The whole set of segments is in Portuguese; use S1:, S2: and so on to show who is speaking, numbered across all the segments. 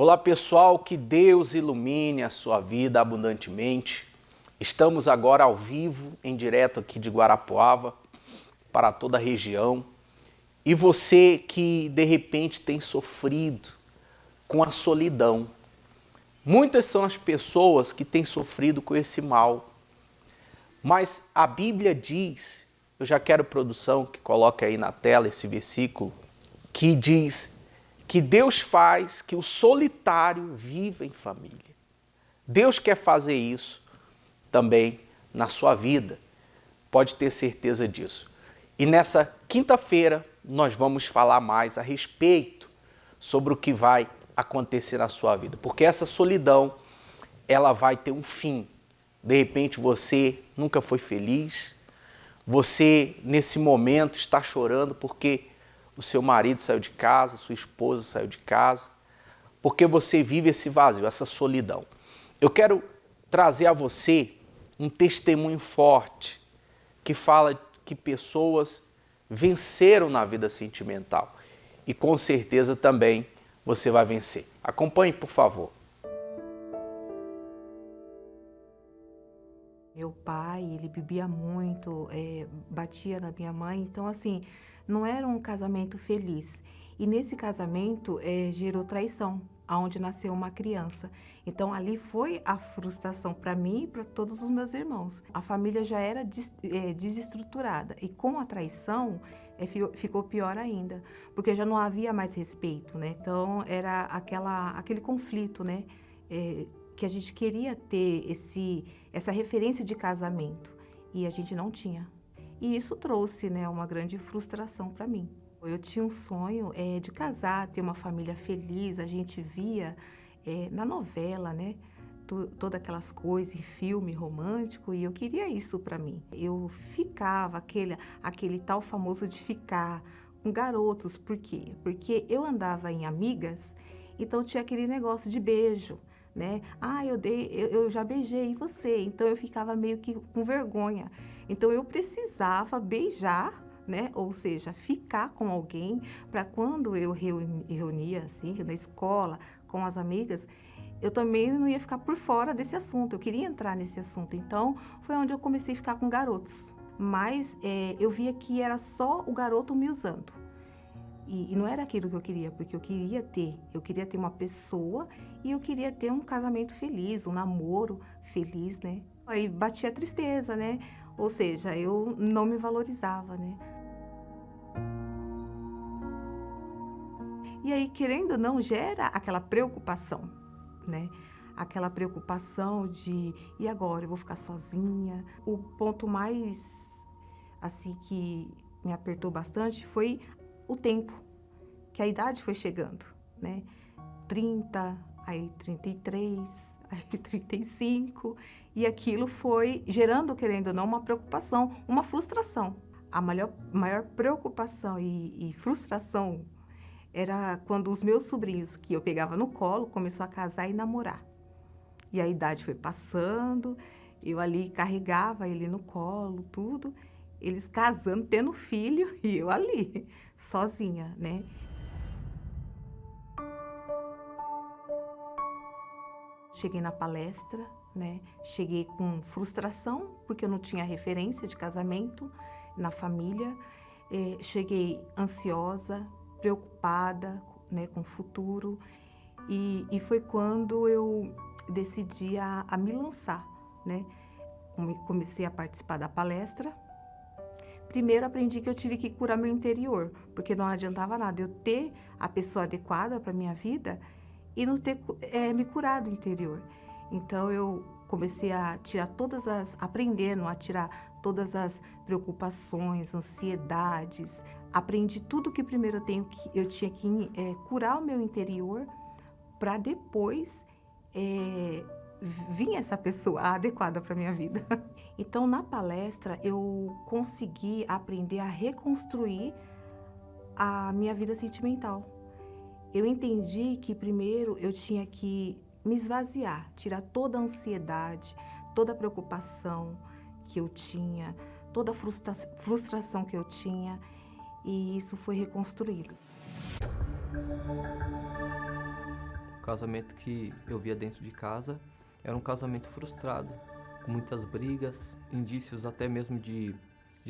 S1: Olá pessoal, que Deus ilumine a sua vida abundantemente. Estamos agora ao vivo, em direto aqui de Guarapuava, para toda a região. E você que de repente tem sofrido com a solidão. Muitas são as pessoas que têm sofrido com esse mal. Mas a Bíblia diz, eu já quero produção que coloque aí na tela esse versículo, que diz que Deus faz que o solitário viva em família. Deus quer fazer isso também na sua vida, pode ter certeza disso. E nessa quinta-feira nós vamos falar mais a respeito sobre o que vai acontecer na sua vida, porque essa solidão, ela vai ter um fim. De repente você nunca foi feliz, você nesse momento está chorando porque o seu marido saiu de casa, sua esposa saiu de casa, porque você vive esse vazio, essa solidão. Eu quero trazer a você um testemunho forte que fala que pessoas venceram na vida sentimental e com certeza também você vai vencer. Acompanhe, por favor.
S2: Meu pai, ele bebia muito, batia na minha mãe, então assim, não era um casamento feliz. E nesse casamento gerou traição, aonde nasceu uma criança. Então ali foi a frustração para mim e para todos os meus irmãos. A família já era desestruturada e com a traição ficou pior ainda, porque já não havia mais respeito, né? Então era aquele conflito, né? Que a gente queria ter essa referência de casamento e a gente não tinha. E isso trouxe, né, uma grande frustração para mim. Eu tinha um sonho de casar, ter uma família feliz, a gente via na novela, né, todas aquelas coisas em filme romântico e eu queria isso para mim. Eu ficava aquele tal famoso de ficar com garotos, por quê? Porque eu andava em amigas, então tinha aquele negócio de beijo, né? Ah, eu já beijei você, então eu ficava meio que com vergonha. Então eu precisava beijar, né? Ou seja, ficar com alguém para quando eu reunia assim na escola com as amigas, eu também não ia ficar por fora desse assunto. Eu queria entrar nesse assunto. Então foi onde eu comecei a ficar com garotos. Mas eu via que era só o garoto me usando. E não era aquilo que eu queria, porque eu queria ter uma pessoa e eu queria ter um casamento feliz, um namoro feliz, né? Aí batia a tristeza, né? Ou seja, eu não me valorizava, né? E aí, querendo ou não, gera aquela preocupação, né? Aquela preocupação de, e agora? Eu vou ficar sozinha? O ponto mais, assim, que me apertou bastante foi o tempo, que a idade foi chegando, né? 30, aí 33, aí 35, e aquilo foi gerando, querendo ou não, uma preocupação, uma frustração. A maior preocupação e frustração era quando os meus sobrinhos, que eu pegava no colo, começou a casar e namorar. E a idade foi passando, eu ali carregava ele no colo, tudo, eles casando, tendo filho, e eu ali, sozinha, né? Cheguei na palestra, né? Cheguei com frustração, porque eu não tinha referência de casamento na família. Cheguei ansiosa, preocupada, né, com o futuro. E foi quando eu decidi a me lançar, né? Comecei a participar da palestra. Primeiro aprendi que eu tive que curar meu interior, porque não adiantava nada eu ter a pessoa adequada para minha vida e não ter me curado o interior. Então eu comecei a tirar aprendendo a tirar todas as preocupações, ansiedades. Aprendi tudo que primeiro eu tinha que curar o meu interior para depois vir essa pessoa adequada para minha vida. Então na palestra eu consegui aprender a reconstruir a minha vida sentimental. Eu entendi que primeiro eu tinha que me esvaziar, tirar toda a ansiedade, toda a preocupação que eu tinha, toda a frustração que eu tinha, e isso foi reconstruído.
S3: casamento que eu via dentro de casa era um casamento frustrado, com muitas brigas, indícios até mesmo de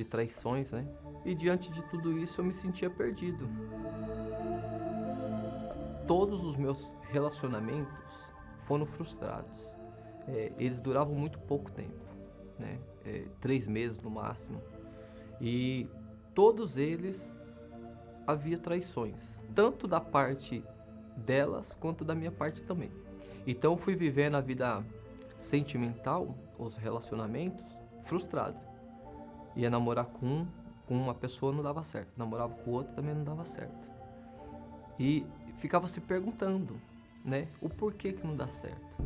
S3: traições, né? E diante de tudo isso eu me sentia perdido. Todos os meus relacionamentos foram frustrados. Eles duravam muito pouco tempo, né? 3 meses no máximo. E todos eles havia traições, tanto da parte delas quanto da minha parte também. Então fui vivendo a vida sentimental, os relacionamentos, frustrado. Ia namorar com uma pessoa, não dava certo. Namorava com outra, também não dava certo. E ficava se perguntando, né, o porquê que não dá certo.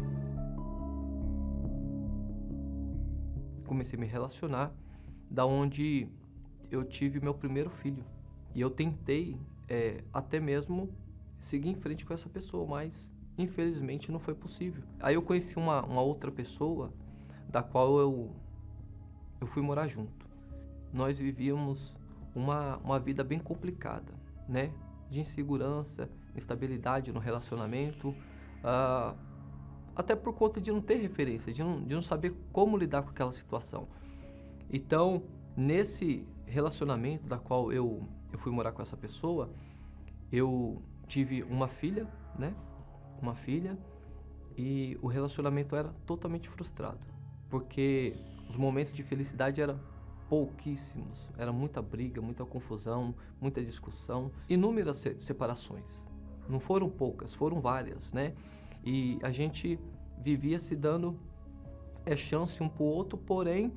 S3: Comecei a me relacionar, da onde eu tive meu primeiro filho. E eu tentei até mesmo seguir em frente com essa pessoa, mas infelizmente não foi possível. Aí eu conheci uma outra pessoa, da qual eu fui morar junto. Nós vivíamos uma vida bem complicada, né? De insegurança, instabilidade no relacionamento, até por conta de não ter referência, de não saber como lidar com aquela situação. Então, nesse relacionamento da qual eu fui morar com essa pessoa, eu tive uma filha, né? Uma filha, e o relacionamento era totalmente frustrado, porque os momentos de felicidade eram pouquíssimos, era muita briga, muita confusão, muita discussão, inúmeras separações. Não foram poucas, foram várias, né? E a gente vivia se dando chance um pro outro, porém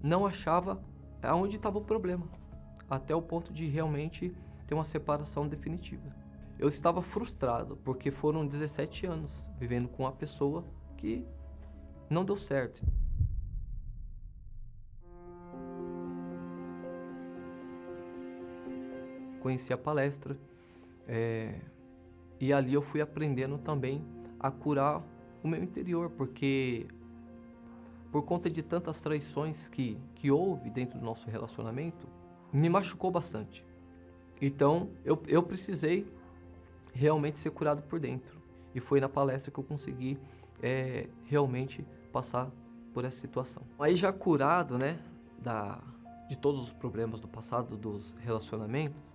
S3: não achava aonde estava o problema, até o ponto de realmente ter uma separação definitiva. Eu estava frustrado, porque foram 17 anos vivendo com uma pessoa que não deu certo. Conheci a palestra, e ali eu fui aprendendo também a curar o meu interior, porque por conta de tantas traições que houve dentro do nosso relacionamento, me machucou bastante. Então eu precisei realmente ser curado por dentro, e foi na palestra que eu consegui realmente passar por essa situação. Aí já curado, né, de todos os problemas do passado, dos relacionamentos,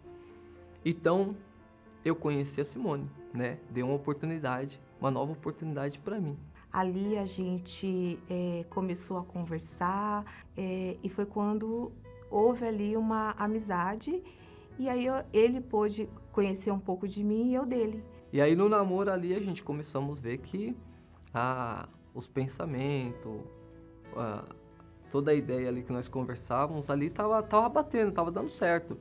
S3: então eu conheci a Simone, né, dei uma nova oportunidade para mim.
S2: Ali a gente começou a conversar, e foi quando houve ali uma amizade, e aí ele pôde conhecer um pouco de mim e eu dele.
S3: E aí no namoro ali a gente começamos a ver que os pensamentos, toda a ideia ali que nós conversávamos ali tava batendo, tava dando certo.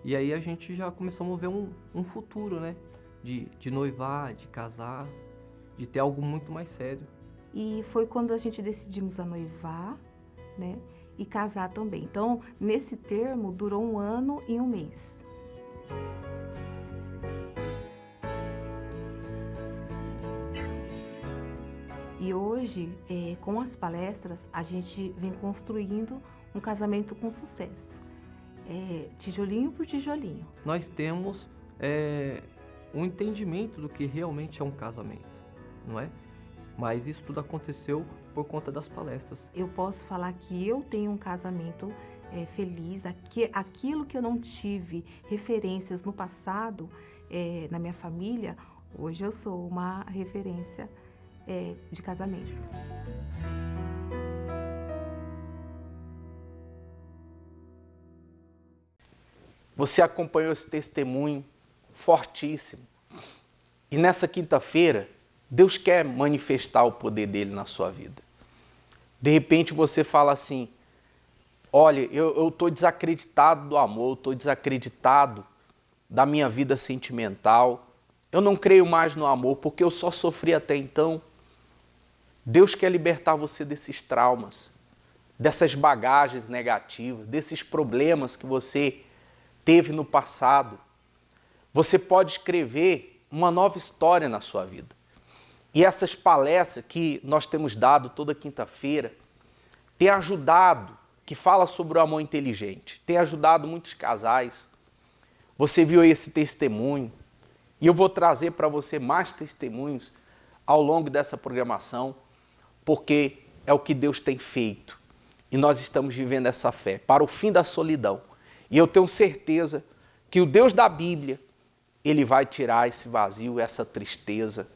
S3: E aí a gente já começamos a ver um futuro, né? De noivar, de casar, de ter algo muito mais sério.
S2: E foi quando a gente decidimos a noivar, né? E casar também. Então, nesse termo, durou 1 ano e 1 mês. E hoje, com as palestras, a gente vem construindo um casamento com sucesso. Tijolinho por tijolinho.
S3: Nós temos um entendimento do que realmente é um casamento, não é? Mas isso tudo aconteceu por conta das palestras.
S2: Eu posso falar que eu tenho um casamento feliz, aquilo que eu não tive referências no passado, na minha família, hoje eu sou uma referência de casamento.
S1: Você acompanhou esse testemunho fortíssimo. E nessa quinta-feira, Deus quer manifestar o poder dele na sua vida. De repente você fala assim, olha, eu estou desacreditado do amor, eu estou desacreditado da minha vida sentimental, eu não creio mais no amor porque eu só sofri até então. Deus quer libertar você desses traumas, dessas bagagens negativas, desses problemas que você teve no passado. Você pode escrever uma nova história na sua vida. E essas palestras que nós temos dado toda quinta-feira tem ajudado, que fala sobre o amor inteligente, tem ajudado muitos casais. Você viu esse testemunho e eu vou trazer para você mais testemunhos ao longo dessa programação, porque é o que Deus tem feito. E nós estamos vivendo essa fé para o fim da solidão. E eu tenho certeza que o Deus da Bíblia, Ele vai tirar esse vazio, essa tristeza,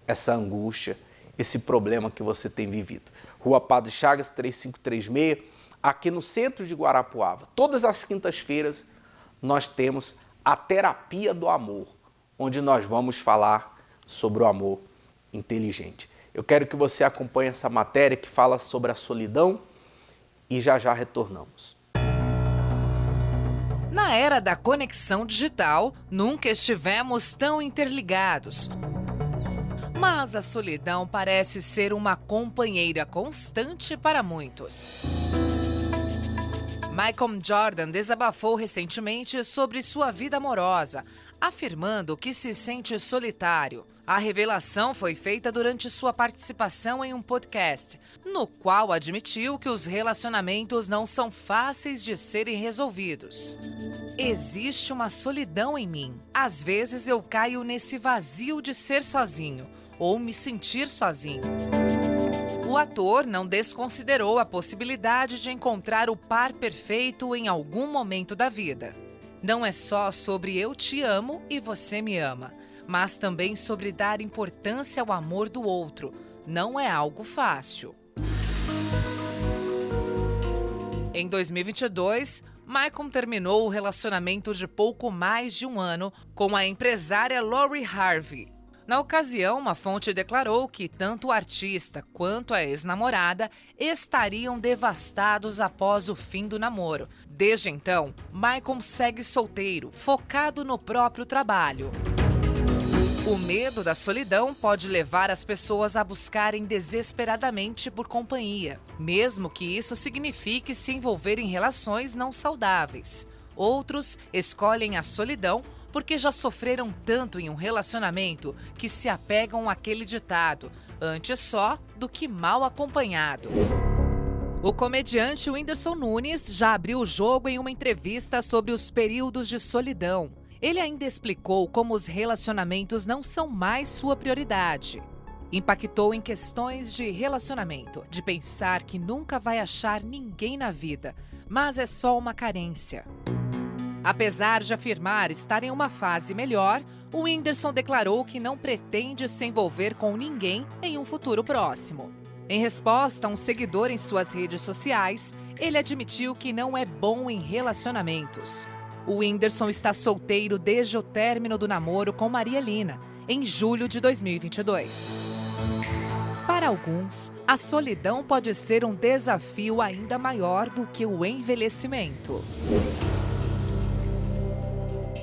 S1: essa angústia, esse problema que você tem vivido. Rua Padre Chagas, 3536, aqui no centro de Guarapuava. Todas as quintas-feiras nós temos a terapia do amor, onde nós vamos falar sobre o amor inteligente. Eu quero que você acompanhe essa matéria que fala sobre a solidão e já já retornamos.
S4: Na era da conexão digital, nunca estivemos tão interligados. Mas a solidão parece ser uma companheira constante para muitos. Michael Jordan desabafou recentemente sobre sua vida amorosa, afirmando que se sente solitário. A revelação foi feita durante sua participação em um podcast, no qual admitiu que os relacionamentos não são fáceis de serem resolvidos. Existe uma solidão em mim. Às vezes eu caio nesse vazio de ser sozinho, ou me sentir sozinho. O ator não desconsiderou a possibilidade de encontrar o par perfeito em algum momento da vida. Não é só sobre eu te amo e você me ama, mas também sobre dar importância ao amor do outro. Não é algo fácil. Em 2022, Michael terminou o relacionamento de pouco mais de um ano com a empresária Lori Harvey. Na ocasião, uma fonte declarou que tanto o artista quanto a ex-namorada estariam devastados após o fim do namoro. Desde então, Michael segue solteiro, focado no próprio trabalho. O medo da solidão pode levar as pessoas a buscarem desesperadamente por companhia, mesmo que isso signifique se envolver em relações não saudáveis. Outros escolhem a solidão porque já sofreram tanto em um relacionamento que se apegam àquele ditado, antes só do que mal acompanhado. O comediante Whindersson Nunes já abriu o jogo em uma entrevista sobre os períodos de solidão. Ele ainda explicou como os relacionamentos não são mais sua prioridade. Impactou em questões de relacionamento, de pensar que nunca vai achar ninguém na vida, mas é só uma carência. Apesar de afirmar estar em uma fase melhor, o Whindersson declarou que não pretende se envolver com ninguém em um futuro próximo. Em resposta a um seguidor em suas redes sociais, ele admitiu que não é bom em relacionamentos. O Whindersson está solteiro desde o término do namoro com Maria Lina, em julho de 2022. Para alguns, a solidão pode ser um desafio ainda maior do que o envelhecimento.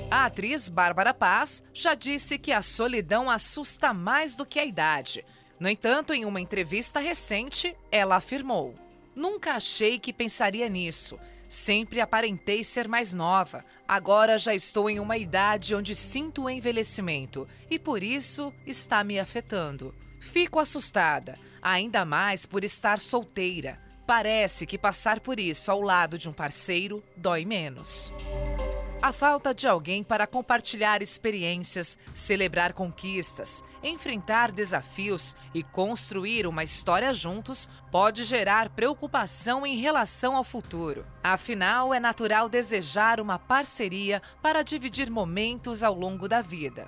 S4: A atriz Bárbara Paz já disse que a solidão assusta mais do que a idade. No entanto, em uma entrevista recente, ela afirmou: "Nunca achei que pensaria nisso. Sempre aparentei ser mais nova. Agora já estou em uma idade onde sinto o envelhecimento e por isso está me afetando. Fico assustada, ainda mais por estar solteira. Parece que passar por isso ao lado de um parceiro dói menos." A falta de alguém para compartilhar experiências, celebrar conquistas, enfrentar desafios e construir uma história juntos pode gerar preocupação em relação ao futuro. Afinal, é natural desejar uma parceria para dividir momentos ao longo da vida.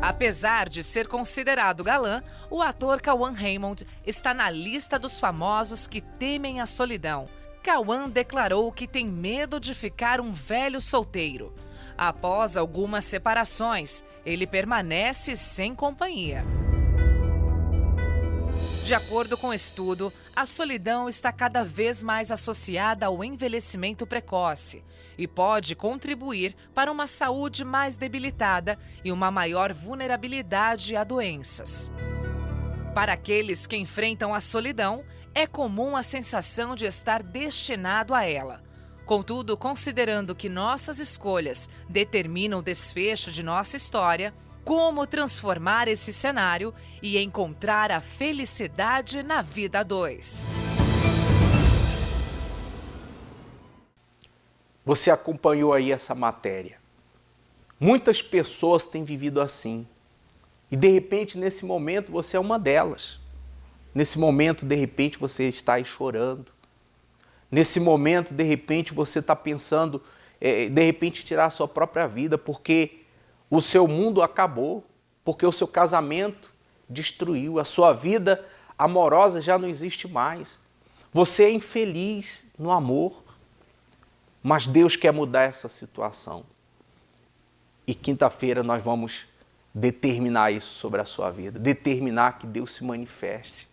S4: Apesar de ser considerado galã, o ator Cauã Raymond está na lista dos famosos que temem a solidão. Cauã declarou que tem medo de ficar um velho solteiro. Após algumas separações, ele permanece sem companhia. De acordo com o estudo, a solidão está cada vez mais associada ao envelhecimento precoce e pode contribuir para uma saúde mais debilitada e uma maior vulnerabilidade a doenças. Para aqueles que enfrentam a solidão, é comum a sensação de estar destinado a ela. Contudo, considerando que nossas escolhas determinam o desfecho de nossa história, como transformar esse cenário e encontrar a felicidade na vida a dois?
S1: Você acompanhou aí essa matéria. Muitas pessoas têm vivido assim, E de repente, nesse momento, você é uma delas. Nesse momento, de repente, você está aí chorando. Nesse momento, de repente, você está pensando, de repente, tirar a sua própria vida, porque o seu mundo acabou, porque o seu casamento destruiu, a sua vida amorosa já não existe mais. Você é infeliz no amor, mas Deus quer mudar essa situação. E quinta-feira nós vamos determinar isso sobre a sua vida, determinar que Deus se manifeste,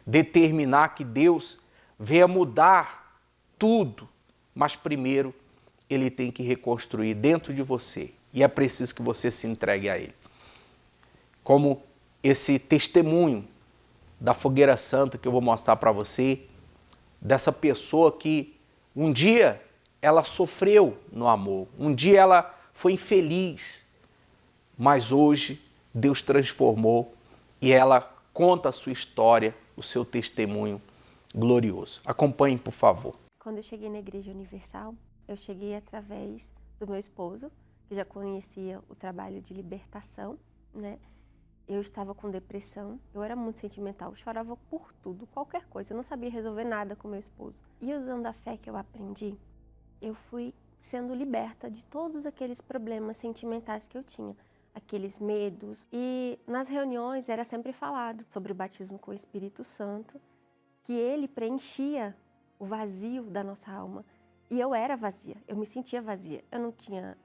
S1: determinar que Deus venha mudar tudo, mas primeiro Ele tem que reconstruir dentro de você e é preciso que você se entregue a Ele. Como esse testemunho da Fogueira Santa que eu vou mostrar para você, dessa pessoa que um dia ela sofreu no amor, um dia ela foi infeliz, mas hoje Deus transformou e ela conta a sua história, o seu testemunho glorioso. Acompanhe, por favor.
S5: Quando eu cheguei na Igreja Universal, eu cheguei através do meu esposo, que já conhecia o trabalho de libertação, né? Eu estava com depressão, eu era muito sentimental, chorava por tudo, qualquer coisa, eu não sabia resolver nada com meu esposo. E usando a fé que eu aprendi, eu fui sendo liberta de todos aqueles problemas sentimentais que eu tinha, aqueles medos. E nas reuniões era sempre falado sobre o batismo com o Espírito Santo, que ele preenchia o vazio da nossa alma. E eu era vazia, eu me sentia vazia, eu não tinha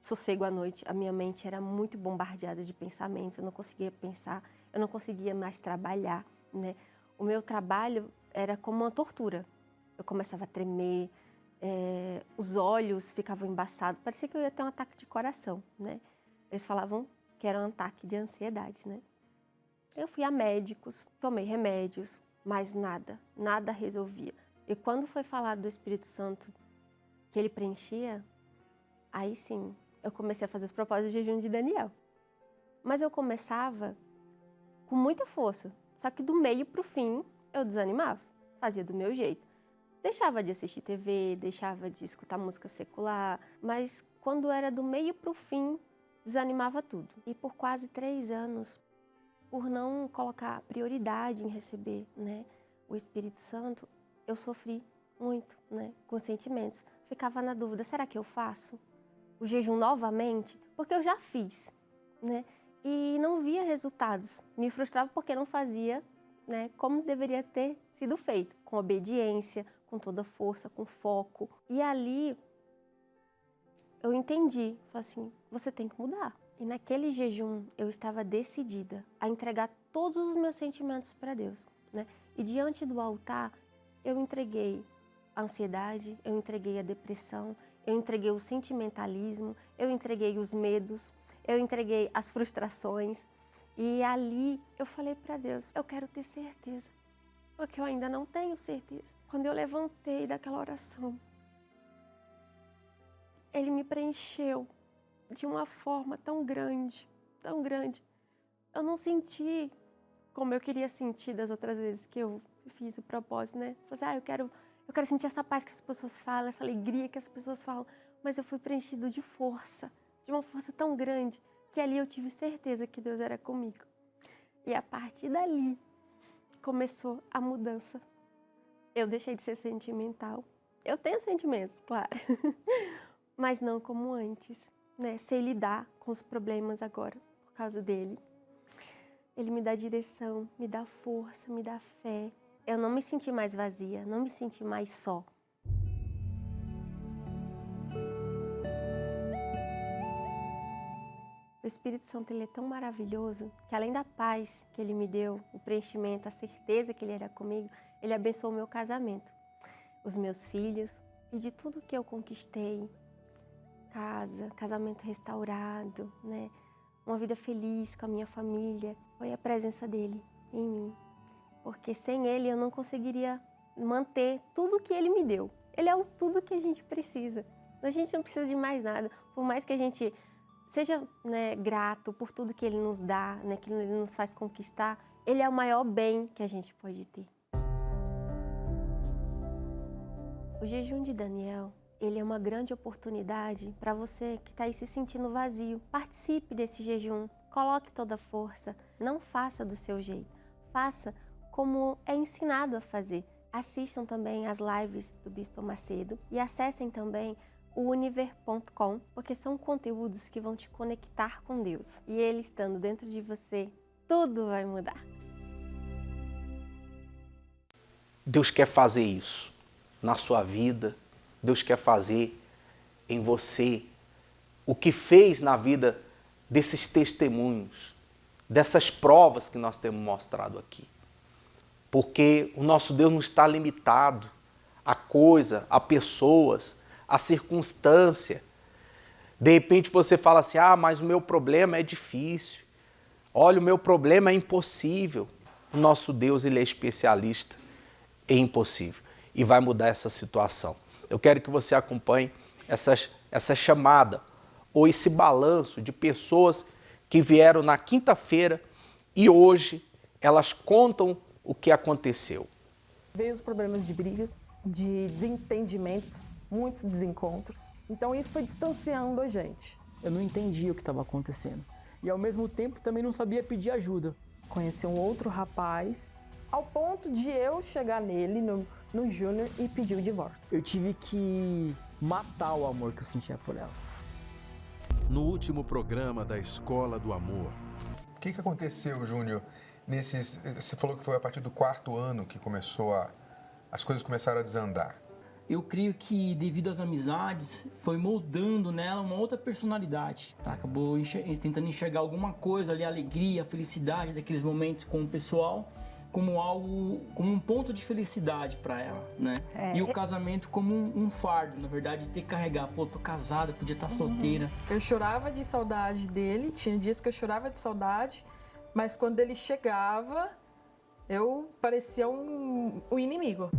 S5: sossego à noite, a minha mente era muito bombardeada de pensamentos, eu não conseguia pensar, eu não conseguia mais trabalhar, né? O meu trabalho era como uma tortura, eu começava a tremer, os olhos ficavam embaçados, parecia que eu ia ter um ataque de coração, né? Eles falavam que era um ataque de ansiedade, né? Eu fui a médicos, tomei remédios, mas nada resolvia. E quando foi falado do Espírito Santo, que ele preenchia, aí sim, eu comecei a fazer os propósitos de jejum de Daniel. Mas eu começava com muita força, só que do meio para o fim eu desanimava, fazia do meu jeito. Deixava de assistir TV, deixava de escutar música secular, mas quando era do meio para o fim, desanimava tudo. E por quase 3 anos, por não colocar prioridade em receber, né, o Espírito Santo, eu sofri muito, né, com sentimentos. Ficava na dúvida, será que eu faço o jejum novamente? Porque eu já fiz, né, e não via resultados. Me frustrava porque não fazia, né, como deveria ter sido feito, com obediência, com toda força, com foco. E ali eu entendi, falei assim, você tem que mudar. E naquele jejum eu estava decidida a entregar todos os meus sentimentos para Deus, né? E diante do altar eu entreguei a ansiedade, eu entreguei a depressão, eu entreguei o sentimentalismo, eu entreguei os medos, eu entreguei as frustrações. E ali eu falei para Deus, eu quero ter certeza, porque eu ainda não tenho certeza. Quando eu levantei daquela oração, Ele me preencheu de uma forma tão grande, tão grande. Eu não senti como eu queria sentir das outras vezes que eu fiz o propósito, né? Falei assim, eu quero sentir essa paz que as pessoas falam, essa alegria que as pessoas falam. Mas eu fui preenchido de força, de uma força tão grande, que ali eu tive certeza que Deus era comigo. E a partir dali, começou a mudança. Eu deixei de ser sentimental. Eu tenho sentimentos, claro, mas não como antes, né? Sei lidar com os problemas agora, por causa dele. Ele me dá direção, me dá força, me dá fé. Eu não me senti mais vazia, não me senti mais só. O Espírito Santo, ele é tão maravilhoso que além da paz que ele me deu, o preenchimento, a certeza que ele era comigo, ele abençoou o meu casamento, os meus filhos e de tudo que eu conquistei, casa, casamento restaurado, né? Uma vida feliz com a minha família, foi a presença dele em mim. Porque sem ele eu não conseguiria manter tudo que ele me deu. Ele é o tudo que a gente precisa. A gente não precisa de mais nada, por mais que a gente seja, né, grato por tudo que ele nos dá, né, que ele nos faz conquistar, ele é o maior bem que a gente pode ter. O jejum de Daniel ele é uma grande oportunidade para você que está aí se sentindo vazio. Participe desse jejum, coloque toda a força, não faça do seu jeito, faça como é ensinado a fazer. Assistam também as lives do Bispo Macedo e acessem também o univer.com, porque são conteúdos que vão te conectar com Deus. E Ele estando dentro de você, tudo vai mudar.
S1: Deus quer fazer isso na sua vida, Deus quer fazer em você o que fez na vida desses testemunhos, dessas provas que nós temos mostrado aqui. Porque o nosso Deus não está limitado a coisa, a pessoas, a circunstância. De repente você fala assim, mas o meu problema é difícil. Olha, o meu problema é impossível. O nosso Deus, ele é especialista em impossível e vai mudar essa situação. Eu quero que você acompanhe essa chamada ou esse balanço de pessoas que vieram na quinta-feira e hoje elas contam o que aconteceu.
S6: Veio os problemas de brigas, de desentendimentos, muitos desencontros. Então isso foi distanciando a gente.
S7: Eu não entendia o que estava acontecendo. E ao mesmo tempo também não sabia pedir ajuda.
S6: Conheci um outro rapaz, ao ponto de eu chegar nele, no Júnior, e pedir o divórcio.
S7: Eu tive que matar o amor que eu sentia por ela.
S8: No último programa da Escola do Amor.
S9: O que aconteceu, Júnior? Você falou que foi a partir do 4º ano que as coisas começaram a desandar.
S7: Eu creio que devido às amizades, foi moldando nela uma outra personalidade. Ela acabou tentando enxergar alguma coisa ali, a alegria, a felicidade daqueles momentos com o pessoal, como um ponto de felicidade para ela, né? E o casamento como um fardo, na verdade, de ter que carregar. Pô, tô casada, podia estar solteira.
S6: Eu chorava de saudade dele, tinha dias que eu chorava de saudade, mas quando ele chegava, eu parecia um inimigo.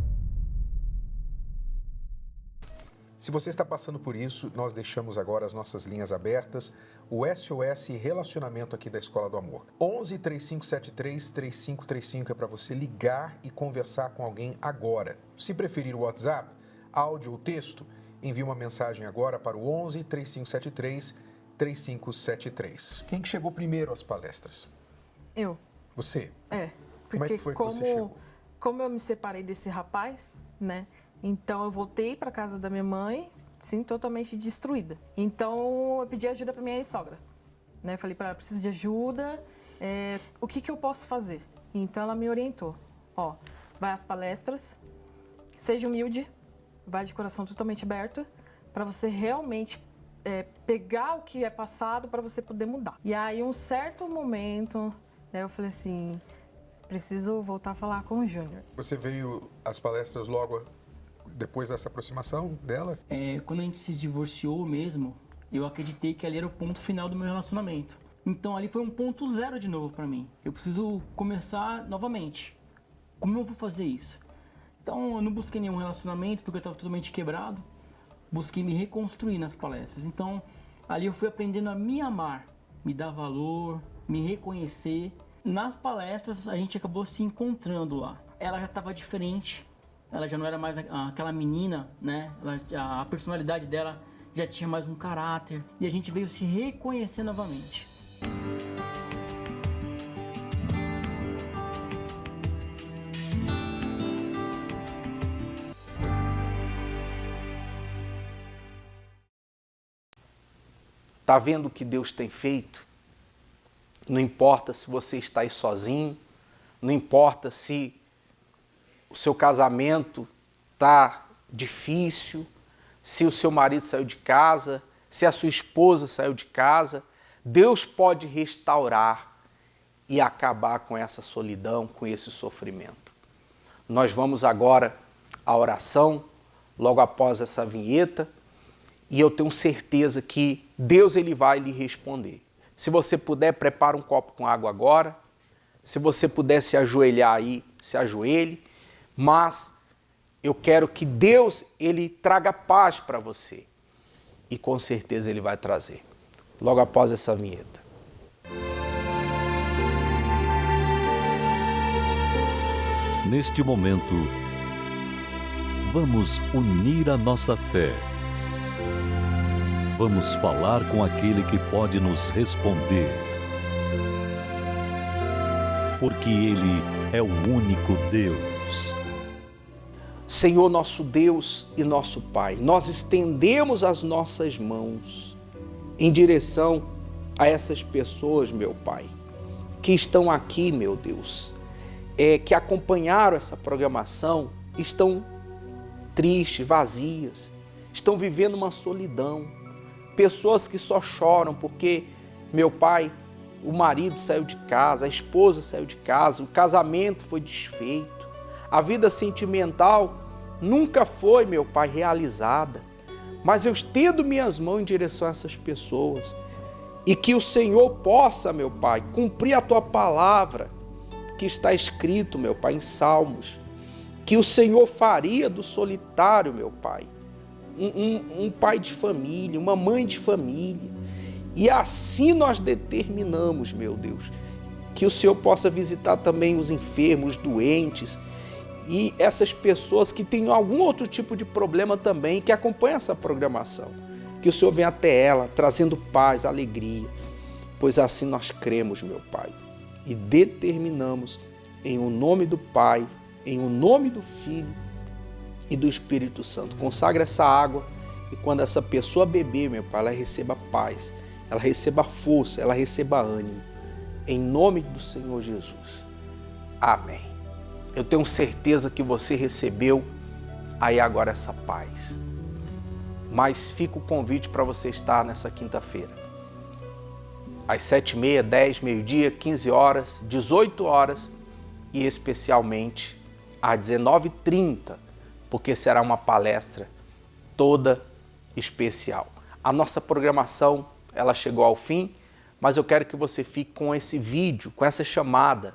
S9: Se você está passando por isso, nós deixamos agora as nossas linhas abertas, o SOS Relacionamento aqui da Escola do Amor. 11 3573 3535 é para você ligar e conversar com alguém agora. Se preferir o WhatsApp, áudio ou texto, envie uma mensagem agora para o 11 3573 3573. Quem que chegou primeiro às palestras?
S6: Eu.
S9: Você?
S6: Porque
S9: Como é que foi que você chegou?
S6: Como eu me separei desse rapaz, né? Então eu voltei para casa da minha mãe, sim, totalmente destruída. Então eu pedi ajuda para minha ex-sogra, né? Falei para ela, preciso de ajuda, o que eu posso fazer? Então ela me orientou, vai às palestras, seja humilde, vai de coração totalmente aberto, para você realmente pegar o que é passado para você poder mudar. E aí um certo momento, né, eu falei assim, preciso voltar a falar com o Júnior.
S9: Você veio às palestras logo depois dessa aproximação dela?
S7: Quando a gente se divorciou mesmo, eu acreditei que ali era o ponto final do meu relacionamento. Então ali foi um ponto zero de novo para mim. Eu preciso começar novamente. Como eu vou fazer isso? Então eu não busquei nenhum relacionamento porque eu estava totalmente quebrado. Busquei me reconstruir nas palestras. Então ali eu fui aprendendo a me amar, me dar valor, me reconhecer. Nas palestras a gente acabou se encontrando lá. Ela já estava diferente. Ela já não era mais aquela menina, né? A personalidade dela já tinha mais um caráter. E a gente veio se reconhecer novamente.
S1: Tá vendo o que Deus tem feito? Não importa se você está aí sozinho, não importa se o seu casamento está difícil, se o seu marido saiu de casa, se a sua esposa saiu de casa, Deus pode restaurar e acabar com essa solidão, com esse sofrimento. Nós vamos agora à oração, logo após essa vinheta, e eu tenho certeza que Deus ele vai lhe responder. Se você puder, prepara um copo com água agora. Se você puder se ajoelhar aí, se ajoelhe. Mas eu quero que Deus ele traga paz para você. E com certeza ele vai trazer. Logo após essa vinheta.
S10: Neste momento, vamos unir a nossa fé vamos falar com aquele que pode nos responder. Porque Ele é o único Deus.
S1: Senhor, nosso Deus e nosso Pai, nós estendemos as nossas mãos em direção a essas pessoas, meu Pai, que estão aqui, meu Deus, que acompanharam essa programação, estão tristes, vazias, estão vivendo uma solidão, pessoas que só choram porque, meu Pai, o marido saiu de casa, a esposa saiu de casa, o casamento foi desfeito, a vida sentimental nunca foi, meu Pai, realizada. Mas eu estendo minhas mãos em direção a essas pessoas e que o Senhor possa, meu Pai, cumprir a Tua palavra que está escrito, meu Pai, em Salmos, que o Senhor faria do solitário, meu Pai, um pai de família, uma mãe de família. E assim nós determinamos, meu Deus, que o Senhor possa visitar também os enfermos, os doentes e essas pessoas que têm algum outro tipo de problema também, que acompanham essa programação. Que o Senhor venha até ela, trazendo paz, alegria, pois assim nós cremos, meu Pai, e determinamos em o nome do Pai, em o nome do Filho e do Espírito Santo. Consagra essa água e quando essa pessoa beber, meu Pai, ela receba paz, ela receba força, ela receba ânimo. Em nome do Senhor Jesus. Amém. Eu tenho certeza que você recebeu aí agora essa paz. Mas fica o convite para você estar nessa quinta-feira. Às 7h30, 10, meio-dia, 15 horas, 18 horas e especialmente às 19h30, porque será uma palestra toda especial. A nossa programação, ela chegou ao fim, mas eu quero que você fique com esse vídeo, com essa chamada,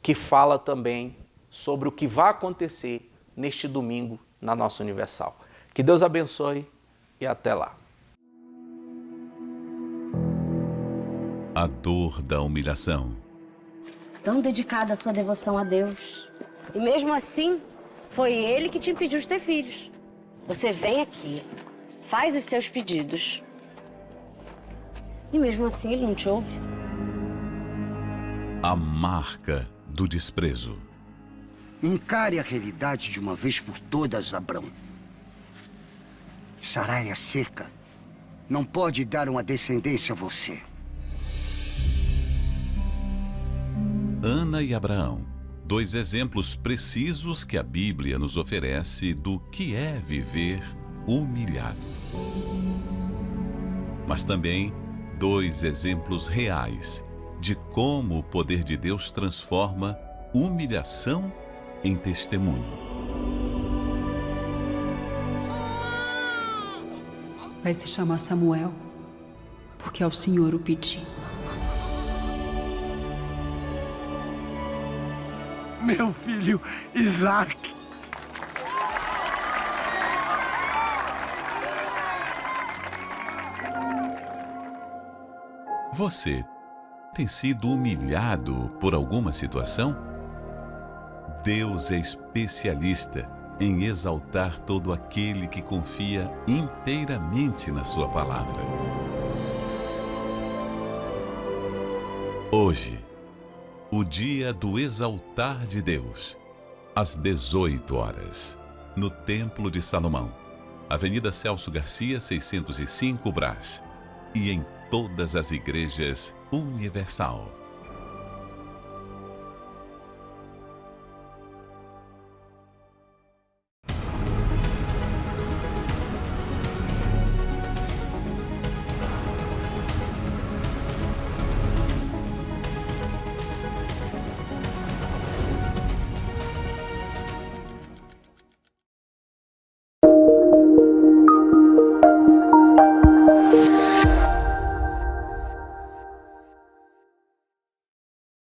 S1: que fala também sobre o que vai acontecer neste domingo na nossa Universal. Que Deus abençoe e até lá.
S11: A dor da humilhação.
S12: Tão dedicada à sua devoção a Deus. E mesmo assim, foi Ele que te impediu de ter filhos. Você vem aqui, faz os seus pedidos. E mesmo assim, Ele não te ouve.
S11: A marca do desprezo.
S13: Encare a realidade de uma vez por todas, Abrão. Sarai é seca. Não pode dar uma descendência a você.
S11: Ana e Abraão, dois exemplos precisos que a Bíblia nos oferece do que é viver humilhado. Mas também dois exemplos reais de como o poder de Deus transforma humilhação em testemunho.
S14: Vai se chamar Samuel, porque ao Senhor o pedi.
S13: Meu filho Isaac.
S11: Você tem sido humilhado por alguma situação? Deus é especialista em exaltar todo aquele que confia inteiramente na sua palavra. Hoje, o dia do exaltar de Deus, às 18 horas, no Templo de Salomão, Avenida Celso Garcia, 605 Brás, e em todas as igrejas Universal.